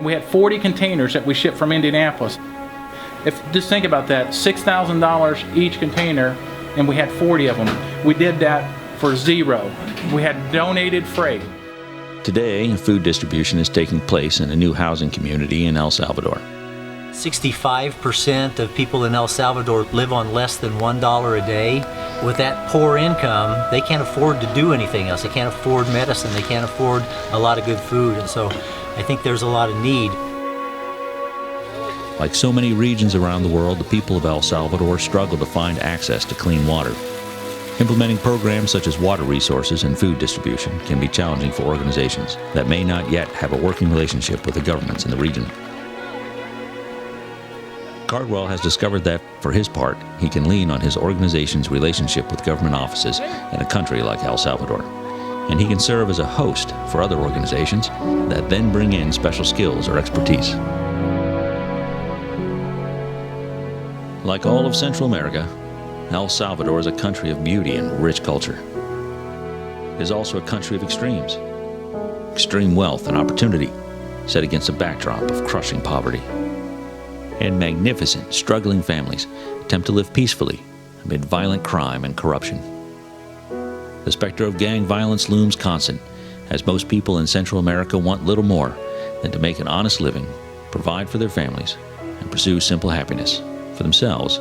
We had 40 containers that we shipped from Indianapolis. Just think about that, $6,000 each container, and we had 40 of them. We did that for zero. We had donated freight. Today, food distribution is taking place in a new housing community in El Salvador. 65% of people in El Salvador live on less than $1 a day. With that poor income, they can't afford to do anything else. They can't afford medicine. They can't afford a lot of good food. And so I think there's a lot of need. Like so many regions around the world, the people of El Salvador struggle to find access to clean water. Implementing programs such as water resources and food distribution can be challenging for organizations that may not yet have a working relationship with the governments in the region. Cardwell has discovered that, for his part, he can lean on his organization's relationship with government offices in a country like El Salvador. And he can serve as a host for other organizations that then bring in special skills or expertise. Like all of Central America, El Salvador is a country of beauty and rich culture. It is also a country of extremes. Extreme wealth and opportunity set against a backdrop of crushing poverty. And magnificent, struggling families attempt to live peacefully amid violent crime and corruption. The specter of gang violence looms constant, as most people in Central America want little more than to make an honest living, provide for their families, and pursue simple happiness for themselves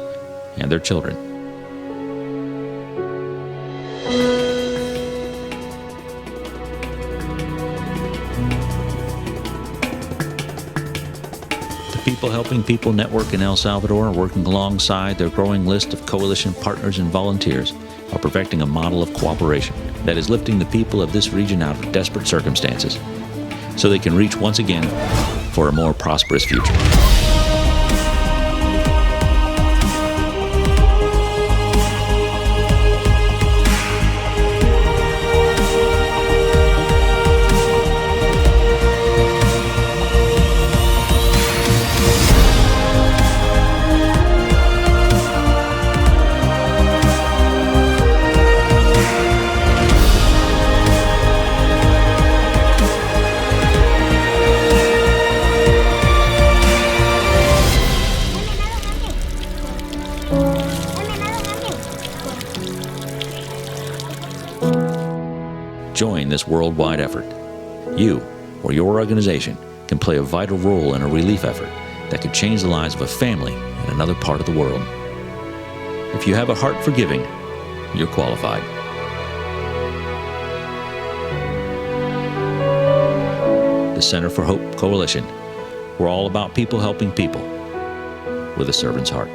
and their children. People Helping People Network in El Salvador are working alongside their growing list of coalition partners and volunteers while perfecting a model of cooperation that is lifting the people of this region out of desperate circumstances so they can reach once again for a more prosperous future. Join this worldwide effort. You or your organization can play a vital role in a relief effort that could change the lives of a family in another part of the world. If you have a heart for giving, you're qualified. The Center for Hope Coalition. We're all about people helping people with a servant's heart.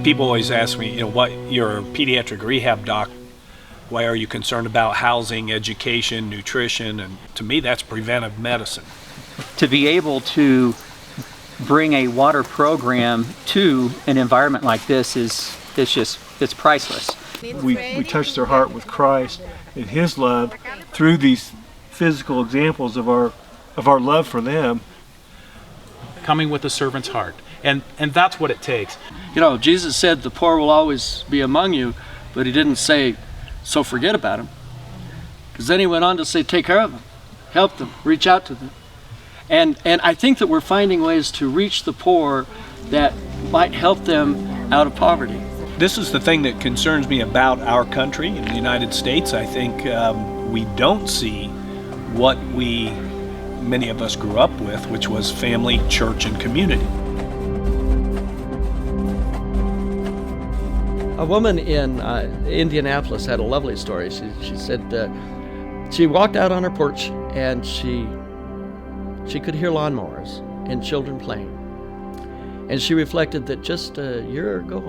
People always ask me, what you're a pediatric rehab doc, why are you concerned about housing, education, nutrition? And to me, that's preventive medicine. To be able to bring a water program to an environment like this it's priceless. We touch their heart with Christ and His love through these physical examples of our love for them. Coming with a servant's heart. And that's what it takes. Jesus said the poor will always be among you, but He didn't say, so forget about them. Because then He went on to say, take care of them, help them, reach out to them. And I think that we're finding ways to reach the poor that might help them out of poverty. This is the thing that concerns me about our country in the United States. I think we don't see what many of us grew up with, which was family, church, and community. A woman in Indianapolis had a lovely story. She said she walked out on her porch and she could hear lawnmowers and children playing. And she reflected that just a year ago,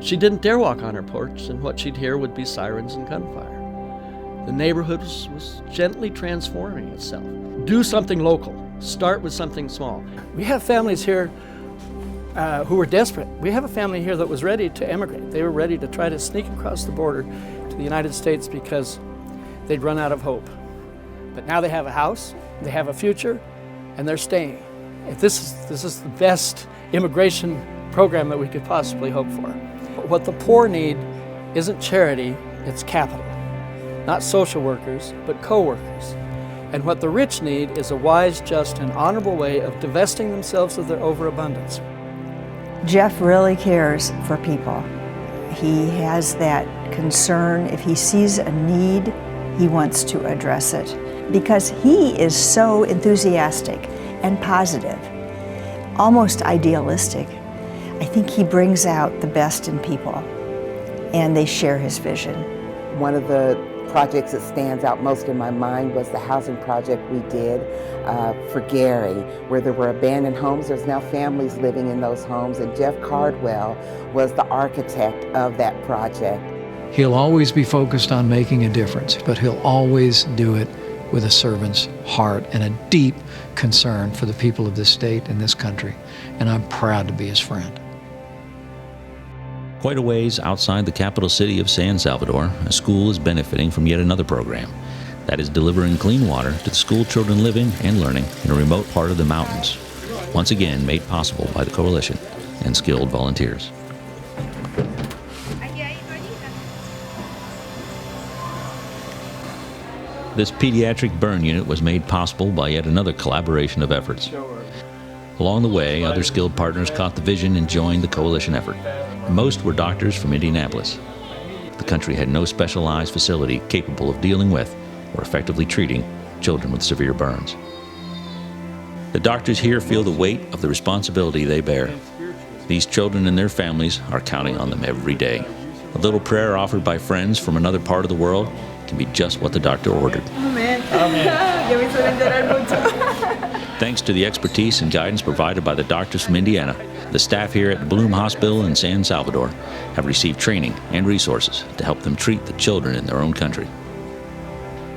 she didn't dare walk on her porch, and what she'd hear would be sirens and gunfire. The neighborhood was gently transforming itself. Do something local. Start with something small. We have families here who were desperate. We have a family here that was ready to emigrate. They were ready to try to sneak across the border to the United States because they'd run out of hope. But now they have a house, they have a future, and they're staying. This is the best immigration program that we could possibly hope for. what the poor need isn't charity, it's capital. Not social workers, but co-workers. And what the rich need is a wise, just, and honorable way of divesting themselves of their overabundance. Jeff really cares for people. He has that concern. If he sees a need, he wants to address it. Because he is so enthusiastic and positive, almost idealistic. I think he brings out the best in people, and they share his vision. One of the projects that stands out most in my mind was the housing project we did for Gary, where there were abandoned homes. There's now families living in those homes, and Jeff Cardwell was the architect of that project. He'll always be focused on making a difference, but he'll always do it with a servant's heart and a deep concern for the people of this state and this country, and I'm proud to be his friend. Quite a ways outside the capital city of San Salvador, a school is benefiting from yet another program. That is delivering clean water to the school children living and learning in a remote part of the mountains, once again made possible by the coalition and skilled volunteers. This pediatric burn unit was made possible by yet another collaboration of efforts. Along the way, other skilled partners caught the vision and joined the coalition effort. Most were doctors from Indianapolis. The country had no specialized facility capable of dealing with or effectively treating children with severe burns. The doctors here feel the weight of the responsibility they bear. These children and their families are counting on them every day. A little prayer offered by friends from another part of the world can be just what the doctor ordered. Amen. Thanks to the expertise and guidance provided by the doctors from Indiana, the staff here at Bloom Hospital in San Salvador have received training and resources to help them treat the children in their own country.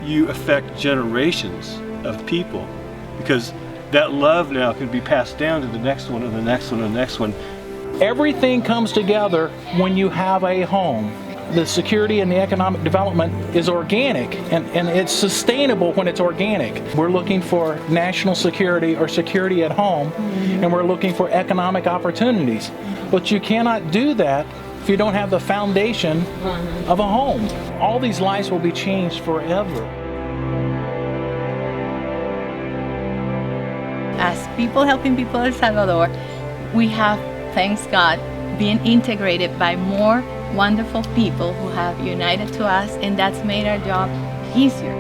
You affect generations of people because that love now can be passed down to the next one and the next one and the next one. Everything comes together when you have a home. The security and the economic development is organic, and it's sustainable when it's organic. We're looking for national security or security at home, and we're looking for economic opportunities. But you cannot do that if you don't have the foundation of a home. All these lives will be changed forever. As people helping people in El Salvador, we have, thanks God, been integrated by more wonderful people who have united to us, and that's made our job easier.